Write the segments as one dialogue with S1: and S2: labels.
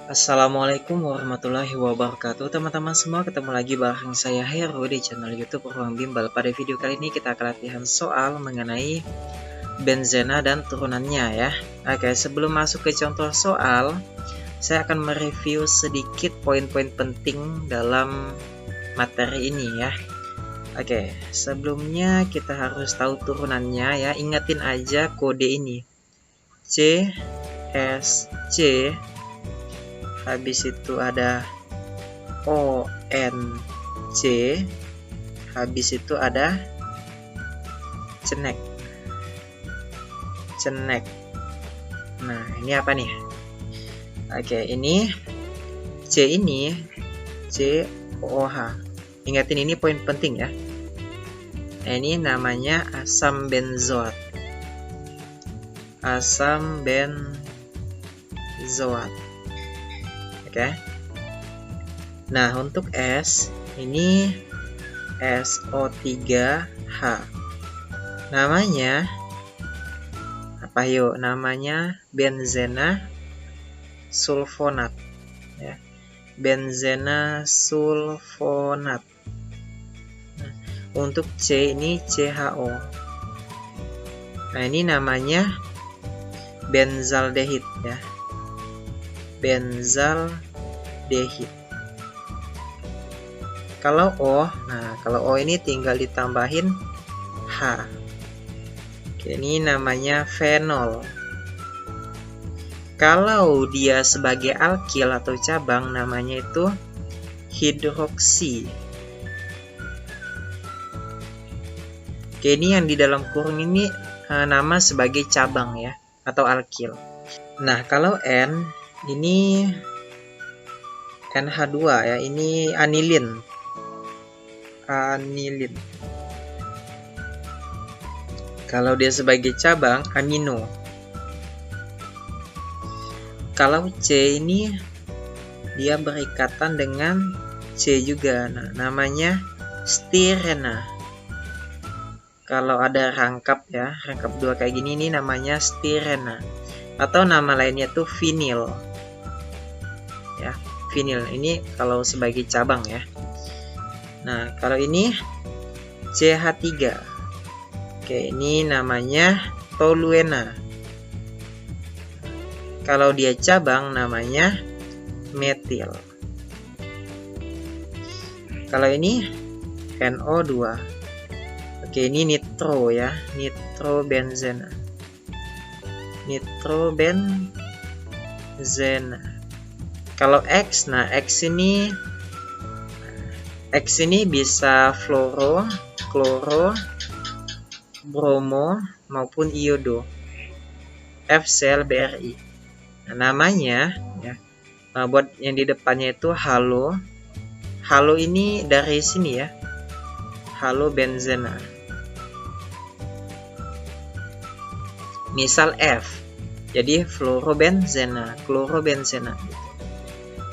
S1: Assalamualaikum warahmatullahi wabarakatuh. Teman-teman semua, ketemu lagi bareng saya Heru di channel YouTube Ruang Bimbel. Pada video kali ini kita akan latihan soal mengenai benzena dan turunannya ya. Oke, sebelum masuk ke contoh soal, saya akan mereview sedikit poin-poin penting dalam materi ini ya. Oke, sebelumnya kita harus tahu turunannya ya. Ingatin aja kode ini. C S C, habis itu ada ONC, habis itu ada cenek. Nah, ini apa nih? Oke, ini C ini COH. Ingatin, ini poin penting ya. Nah, ini namanya asam benzoat. Oke. Nah, untuk S ini SO3H. Namanya apa yuk? Namanya benzena sulfonat ya. Benzena sulfonat. Nah, untuk C ini CHO. Nah, ini namanya benzaldehid ya. Benzaldehid. Kalau O, kalau O ini tinggal ditambahin H. Oke, ini namanya fenol. Kalau dia sebagai alkil atau cabang, namanya itu hidroksi. Oke, ini yang di dalam kurung ini nama sebagai cabang ya, atau alkil. Nah, kalau N ini NH2 ya, ini anilin. Kalau dia sebagai cabang, amino. Kalau C ini dia berikatan dengan C juga. Nah, namanya stirena. Kalau ada rangkap ya, rangkap dua kayak gini, ini namanya stirena. Atau nama lainnya tuh vinil. Ya, vinil ini kalau sebagai cabang ya. Nah, kalau ini CH3. Oke, ini namanya toluena. Kalau dia cabang namanya metil. Kalau ini NO2. Oke, ini nitro ya, nitrobenzena. Kalau X, nah X ini bisa fluoro, kloro, bromo maupun iodo. FCl-BRI. Nah, namanya ya, buat yang di depannya itu halo. Halo ini dari sini ya. Halo benzena. Misal F. Jadi fluorobenzena, klorobenzena gitu.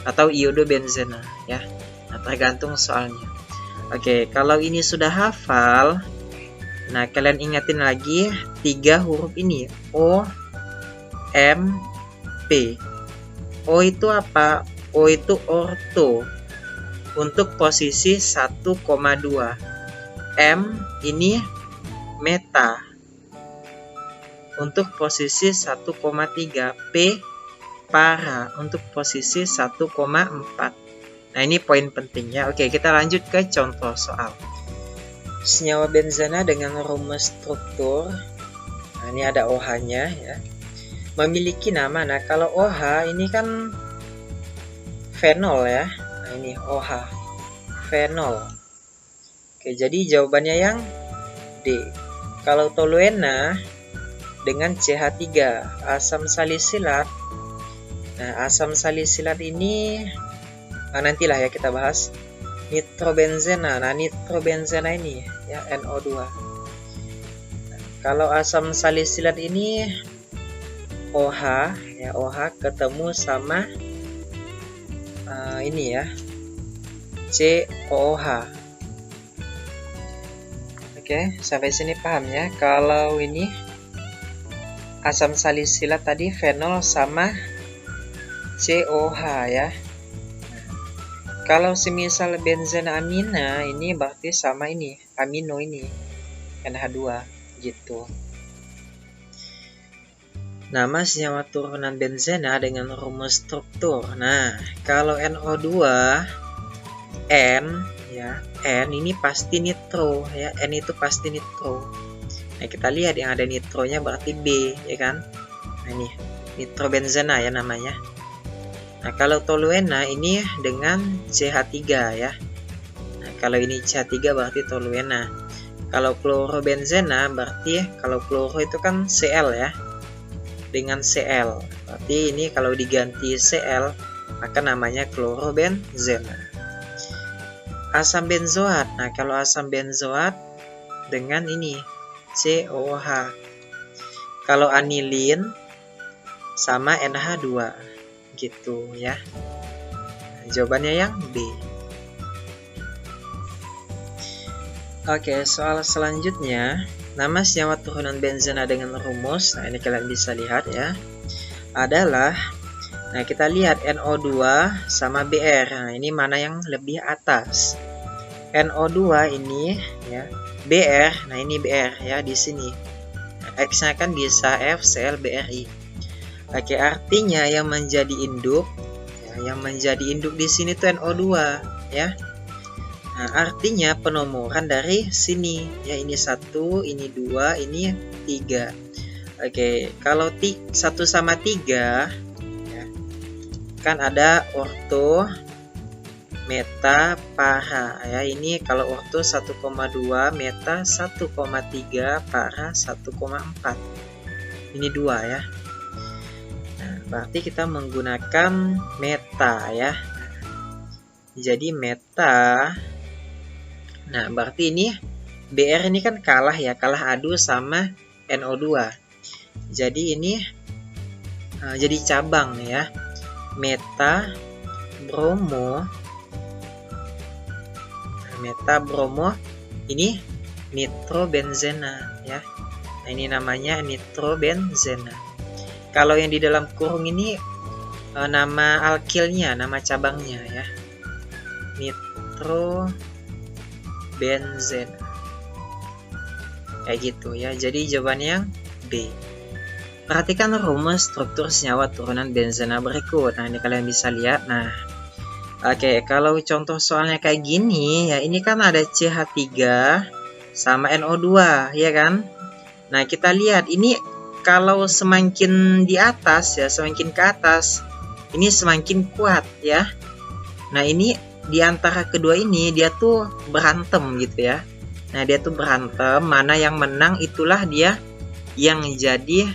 S1: Atau iodobenzena ya. Nah, tergantung soalnya. Oke, kalau ini sudah hafal, nah kalian ingatin lagi 3 huruf ini. O, M, P. O itu apa? O itu orto. Untuk posisi 1,2. M ini meta. Untuk posisi 1,3. P para untuk posisi 1,4. Nah, ini poin pentingnya. Oke, kita lanjut ke contoh soal. Senyawa benzena dengan rumus struktur. Nah, ini ada OH-nya ya. Memiliki nama. Nah, kalau OH ini kan fenol ya. Nah, ini OH. Fenol. Oke, jadi jawabannya yang D. Kalau toluena dengan CH3, asam salisilat. Nah, asam salisilat ini nantilah ya kita bahas. Nitrobenzena. Nah, nitrobenzena ini ya NO2. Nah, kalau asam salisilat ini OH ya, OH ketemu sama ini ya, COOH. Oke, sampai sini paham ya. Kalau ini asam salisilat tadi fenol sama COH ya. Kalau semisal benzena amina ini berarti sama ini, amino ini, NH2 gitu. Nama senyawa turunan benzena dengan rumus struktur. Nah, kalau NO2 N ya, N ini pasti nitro ya, N itu pasti nitro. Nah, kita lihat yang ada nitronya berarti B ya kan. Nah, ini nitrobenzena ya namanya. Nah, kalau toluena ini dengan CH3 ya. Nah, kalau ini CH3 berarti toluena. Kalau klorobenzena berarti kalau kloro itu kan Cl ya. Dengan Cl. Berarti ini kalau diganti Cl maka namanya klorobenzena. Asam benzoat. Nah, kalau asam benzoat dengan ini COH. Kalau anilin sama NH2. Gitu ya. Nah, jawabannya yang B. Oke, soal selanjutnya, nama senyawa turunan benzena dengan rumus, nah ini kalian bisa lihat ya, adalah, nah kita lihat NO2 sama Br. Nah, ini mana yang lebih atas? NO2 ini ya, Br, nah ini Br ya di sini. Nah, X-nya kan bisa FCl BRI. Oke, artinya yang menjadi induk ya, yang menjadi induk di sini tuh NO2 ya. Nah, artinya penomoran dari sini ya, ini 1, ini 2, ini 3. Oke, kalau 1 sama 3 ya, kan ada orto, meta, para ya. Ini kalau orto 1,2, meta 1,3, para 1,4. Ini 2 ya. Berarti kita menggunakan meta ya. Jadi meta. Nah, berarti ini Br ini kan kalah ya, kalah adu sama NO2. Jadi ini jadi cabang ya. Meta bromo. Meta bromo ini nitrobenzena ya. Nah, ini namanya nitrobenzena. Kalau yang di dalam kurung ini nama alkilnya, nama cabangnya ya. Nitrobenzena. Kayak gitu ya. Jadi jawabannya yang B. Perhatikan rumus struktur senyawa turunan benzena berikut. Nah, ini kalian bisa lihat. Nah, oke, kalau contoh soalnya kayak gini ya, ini kan ada CH3 sama NO2 ya kan. Nah, kita lihat ini kalau semakin di atas ya, semakin ke atas, ini semakin kuat ya. Nah, ini di antara kedua ini dia tuh berantem gitu ya. Nah, dia tuh berantem, mana yang menang itulah dia yang jadi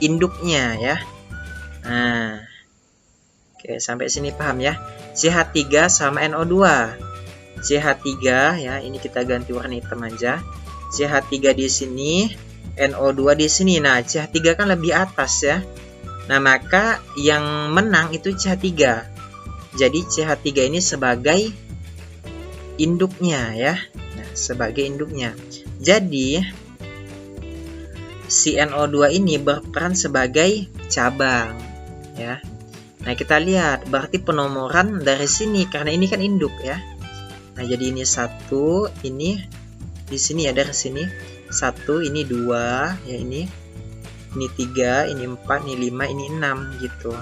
S1: induknya ya. Nah, oke, sampai sini paham ya. CH3 sama NO2. CH3 ya, ini kita ganti warna hitam aja. CH3 di sini, NO2 di sini. Nah, CH3 kan lebih atas ya. Nah, maka yang menang itu CH3. Jadi CH3 ini sebagai induknya ya. Nah, sebagai induknya. Jadi si NO2 ini berperan sebagai cabang ya. Nah, kita lihat berarti penomoran dari sini karena ini kan induk ya. Nah, jadi ini 1, ini di sini ya, dari sini 1, ini 2 ya, ini 3, ini 4, ini 5, ini 6 gitu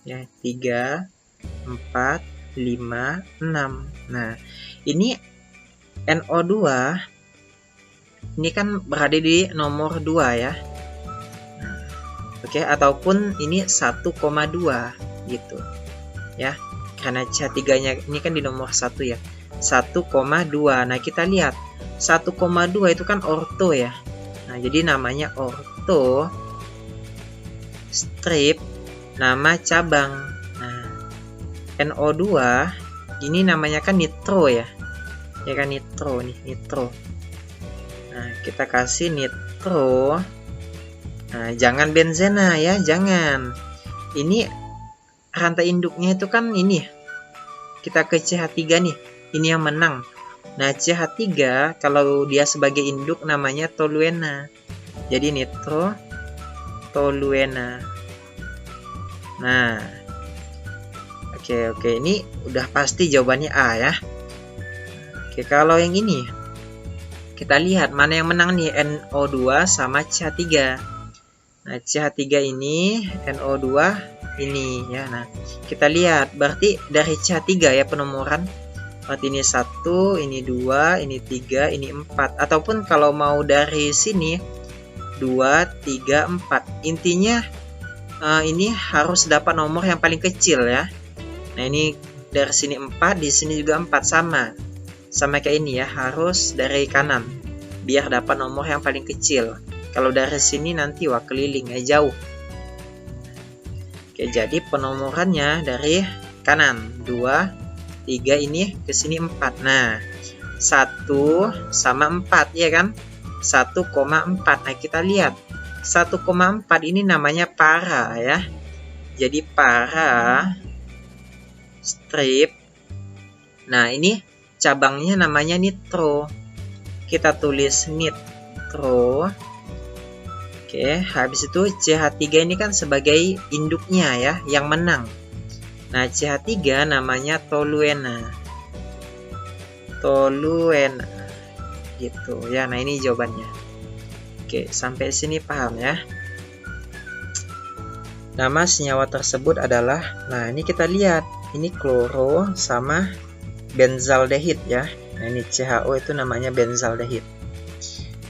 S1: ya. 3, 4, 5, 6. Nah, ini NO2 ini kan berada di nomor 2 ya. Nah, oke, ataupun ini 1,2 gitu ya. Karena CH3 nya ini kan di nomor 1 ya. 1,2. Nah, kita lihat 1,2 itu kan orto ya. Nah, jadi namanya orto strip, nama cabang. Nah, NO2 ini namanya kan nitro ya. Ya kan, nitro nih, nitro. Nah, kita kasih nitro. Nah, jangan benzena ya, jangan. Ini rantai induknya itu kan ini. Kita ke CH3 nih. Ini yang menang. Nah, CH3 kalau dia sebagai induk namanya toluena. Jadi nitro toluena. Nah, Oke, ini udah pasti jawabannya A ya. Oke, kalau yang ini kita lihat mana yang menang nih, NO2 sama CH3. Nah, CH3 ini, NO2 ini ya. Nah, kita lihat berarti dari CH3 ya penomoran. Berarti ini 1, ini 2, ini 3, ini 4. Ataupun kalau mau dari sini 2, 3, 4. Intinya ini harus dapat nomor yang paling kecil ya. Nah, ini dari sini 4, di sini juga 4, sama kayak ini ya, harus dari kanan biar dapat nomor yang paling kecil. Kalau dari sini nanti wah keliling ya, jauh. Oke, jadi penomorannya dari kanan 2, 3, ini ke sini 4. Nah, 1 sama 4 ya kan, 1,4. Nah, kita lihat 1,4 ini namanya para ya. Jadi para strip. Nah, ini cabangnya namanya nitro. Kita tulis nitro. Oke, habis itu CH3 ini kan sebagai induknya ya, yang menang. Nah, CH3 namanya toluena. Toluena. Gitu ya. Nah, ini jawabannya. Oke, sampai sini paham ya. Nama senyawa tersebut adalah, nah ini kita lihat, ini kloro sama benzaldehid ya. Nah, ini CHO itu namanya benzaldehid.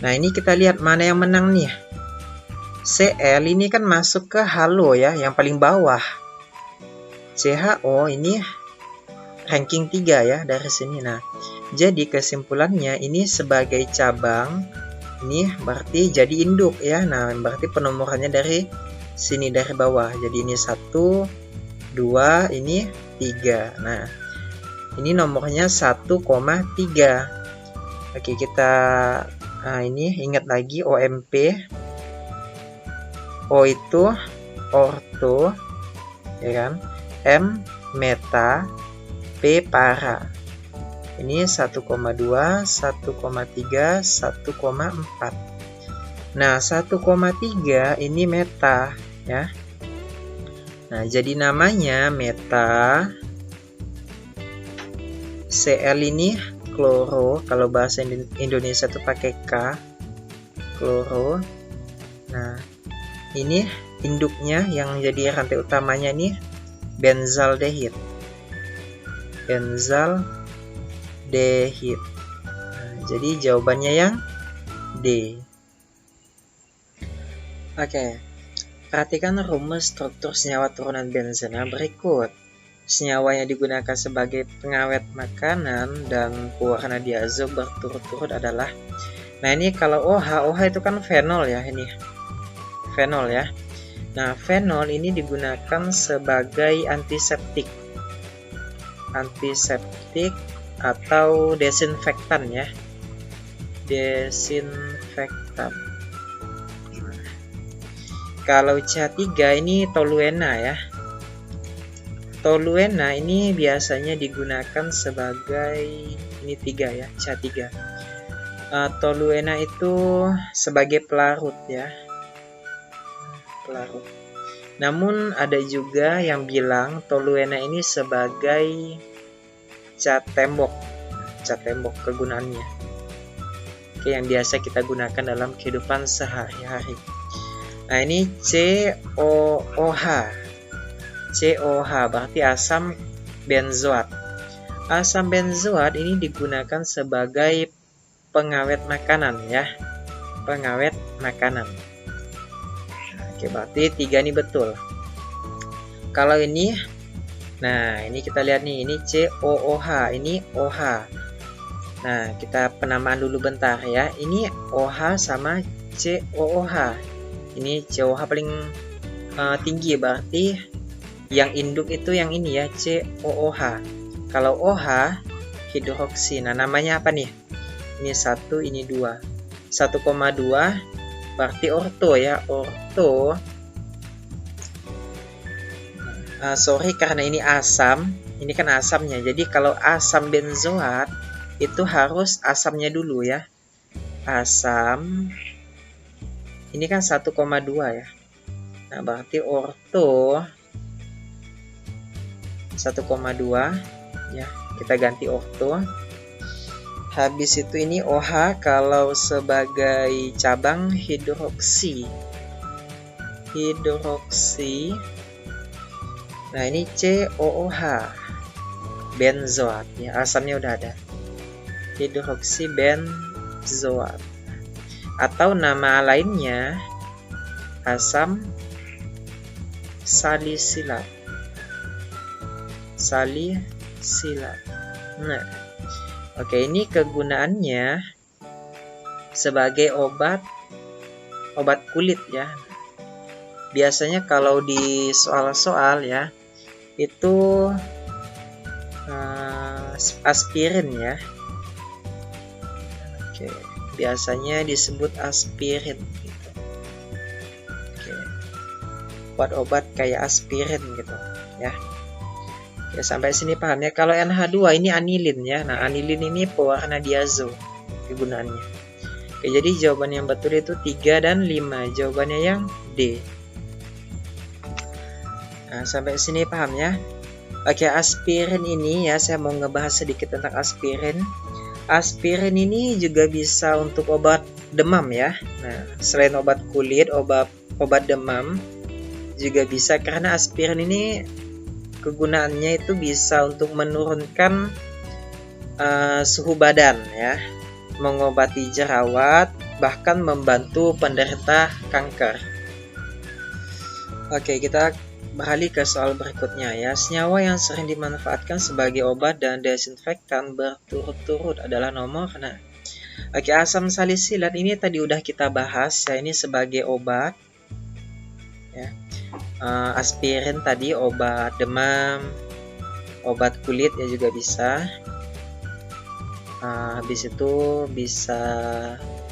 S1: Nah, ini kita lihat mana yang menang nih. Cl ini kan masuk ke halo ya, yang paling bawah. CHO ini ranking 3 ya dari sini. Nah, jadi kesimpulannya ini sebagai cabang, ini berarti jadi induk ya. Nah, berarti penomorannya dari sini, dari bawah. Jadi ini 1, 2, ini 3. Nah, ini nomornya 1,3. Oke, kita ini ingat lagi OMP. O itu orto ya kan, M meta, P para. Ini 1,2, 1,3, 1,4. Nah, 1,3 ini meta ya. Nah, jadi namanya meta. Cl ini kloro, kalau bahasa Indonesia itu pakai K, kloro. Nah, ini induknya yang jadi rantai utamanya nih benzaldehid. Benzaldehid. Nah, jadi jawabannya yang D. Oke, perhatikan rumus struktur senyawa turunan benzena berikut. Senyawa yang digunakan sebagai pengawet makanan dan pewarna diazo berturut-turut adalah, nah ini kalau OH itu kan fenol ya, ini fenol ya. Nah, fenol ini digunakan sebagai antiseptik atau desinfektan ya, desinfektan. Kalau CH3 ini toluena ya. Toluena ini biasanya digunakan sebagai, ini 3 ya, CH3. Toluena itu sebagai pelarut ya, pelarut. Namun ada juga yang bilang toluena ini sebagai cat tembok kegunaannya. Oke, yang biasa kita gunakan dalam kehidupan sehari-hari. Nah, ini COOH. COH berarti asam benzoat. Asam benzoat ini digunakan sebagai pengawet makanan ya. Pengawet makanan. Oke, berarti 3 ini betul. Kalau ini, nah ini kita lihat nih, ini COOH, ini OH. Nah, kita penamaan dulu bentar ya. Ini OH sama COOH. Ini COOH paling tinggi, berarti yang induk itu yang ini ya, COOH. Kalau OH hidroksi. Nah, namanya apa nih? Ini 1, ini 2. 1,2 berarti orto ya, orto. Sorry karena ini asam, ini kan asamnya. Jadi kalau asam benzoat itu harus asamnya dulu ya. Asam ini kan 1,2 ya. Nah, berarti orto 1,2 ya, kita ganti orto. Habis itu ini OH kalau sebagai cabang hidroksi. Nah, ini COOH, benzoat ya, asamnya udah ada. Hidroksi benzoat. Atau nama lainnya asam salisilat. Nah, oke, ini kegunaannya sebagai obat kulit ya. Biasanya kalau di soal-soal ya, itu aspirin ya. Oke, biasanya disebut aspirin gitu. Oke. Obat-obat kayak aspirin gitu ya. Ya, sampai sini paham ya. Kalau NH2 ini anilin ya. Nah, anilin ini pewarna diazo kegunaannya. Oke, jadi jawaban yang betul itu 3 dan 5. Jawabannya yang D. Nah, sampai sini paham ya. Oke, aspirin ini ya, saya mau ngebahas sedikit tentang aspirin. Aspirin ini juga bisa untuk obat demam ya. Nah, selain obat kulit, obat demam juga bisa, karena aspirin ini kegunaannya itu bisa untuk menurunkan suhu badan ya, mengobati jerawat, bahkan membantu penderita kanker. Oke, kita beralih ke soal berikutnya ya. Senyawa yang sering dimanfaatkan sebagai obat dan desinfektan berturut-turut adalah nomor. Nah, oke, asam salisilat ini tadi udah kita bahas ya, ini sebagai obat ya. Aspirin tadi obat demam, obat kulit ya juga bisa. Habis itu bisa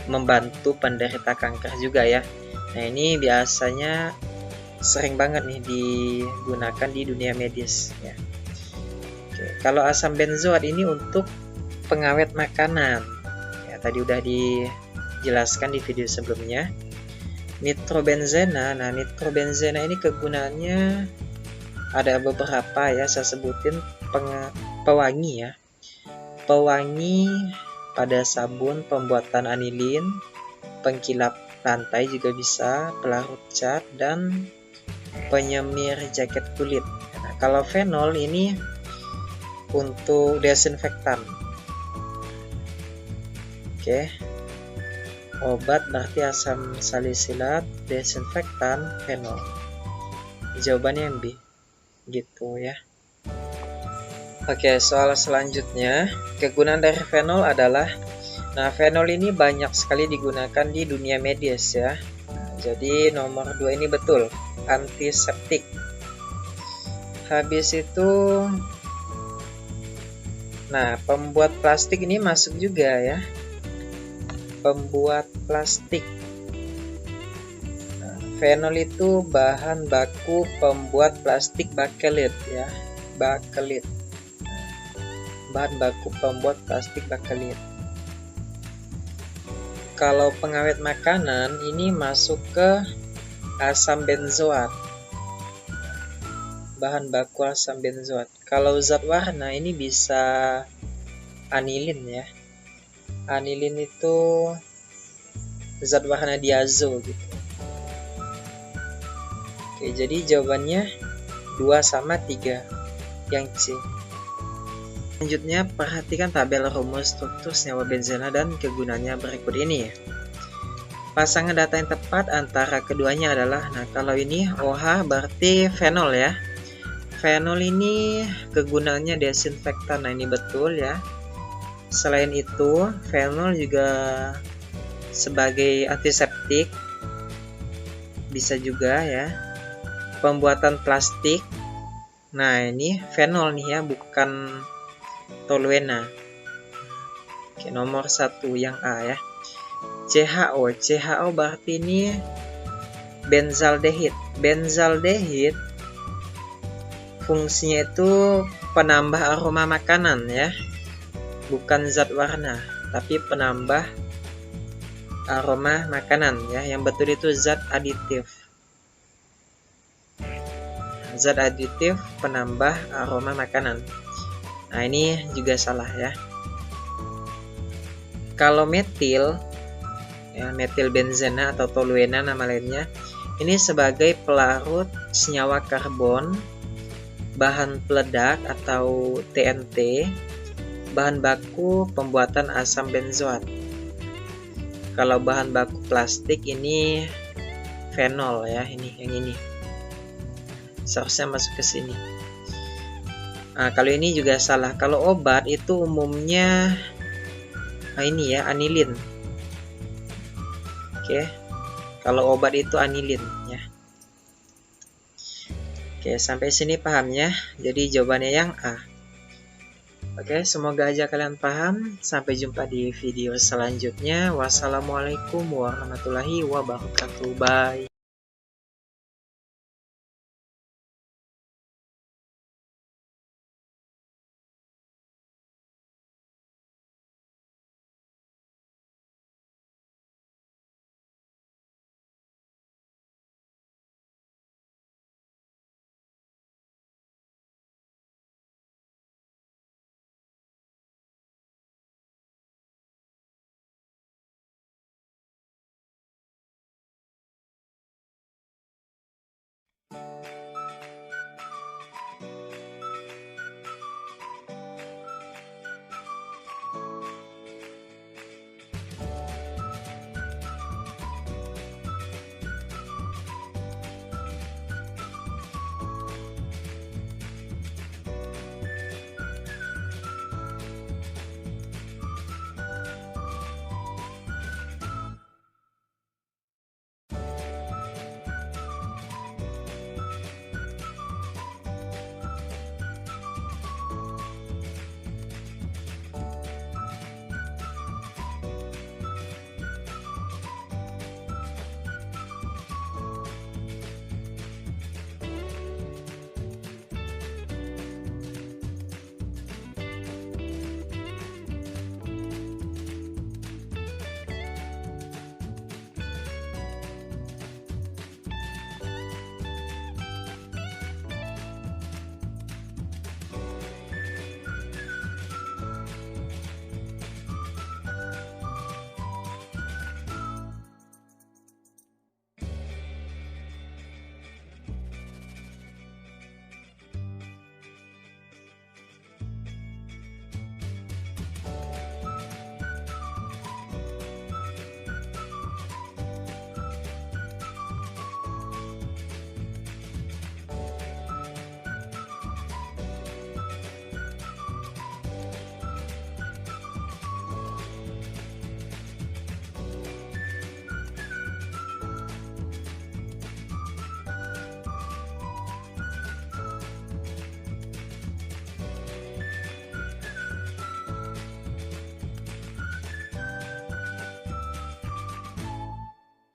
S1: membantu penderita kanker juga ya. Nah, ini biasanya sering banget nih digunakan di dunia medis ya. Oke, kalau asam benzoat ini untuk pengawet makanan ya, tadi udah dijelaskan di video sebelumnya. Nitrobenzena. Nah, nitrobenzena ini kegunaannya ada beberapa ya, saya sebutin. Pewangi ya, pewangi pada sabun, pembuatan anilin, pengkilap lantai juga bisa, pelarut cat, dan penyemir jaket kulit. Nah, kalau fenol ini untuk desinfektan. Oke. Obat berarti asam salisilat, desinfektan, fenol. Jawabannya yang B. Gitu ya. Oke, soal selanjutnya, kegunaan dari fenol adalah, nah, fenol ini banyak sekali digunakan di dunia medis ya. Nah, jadi nomor 2 ini betul, antiseptik. Habis itu, nah, pembuat plastik ini masuk juga ya. Pembuat plastik. Nah, fenol itu bahan baku pembuat plastik bakelit ya, bakelit. Bahan baku pembuat plastik bakelit. Kalau pengawet makanan ini masuk ke asam benzoat. Bahan baku asam benzoat. Kalau zat warna ini bisa anilin ya. Anilin itu zat warna diazo gitu. Oke, jadi jawabannya 2 sama 3 yang C. Selanjutnya, perhatikan tabel rumus struktur senyawa benzena dan kegunaannya berikut ini ya. Pasangan data yang tepat antara keduanya adalah, nah, kalau ini OH berarti fenol ya. Fenol ini kegunaannya desinfektan. Nah, ini betul ya. Selain itu, fenol juga sebagai antiseptik bisa juga ya. Pembuatan plastik. Nah, ini fenol nih ya, bukan toluena. Oke, nomor 1 yang A ya. CHO. CHO berarti ini benzaldehid. Benzaldehid fungsinya itu penambah aroma makanan ya. Bukan zat warna, tapi penambah aroma makanan ya. Yang betul itu zat aditif. zat aditif penambah aroma makanan. Nah, ini juga salah ya. Kalau metil, ya, metil benzena atau toluena nama lainnya, ini sebagai pelarut senyawa karbon, bahan peledak atau TNT, bahan baku pembuatan asam benzoat. Kalau bahan baku plastik ini fenol ya, ini yang ini. Seharusnya masuk ke sini. Nah, kalau ini juga salah. Kalau obat itu umumnya ini ya, anilin. Oke. Kalau obat itu anilin ya. Oke, sampai sini paham ya. Jadi jawabannya yang A. Oke, semoga aja kalian paham. Sampai jumpa di video selanjutnya. Wassalamualaikum warahmatullahi wabarakatuh. Bye.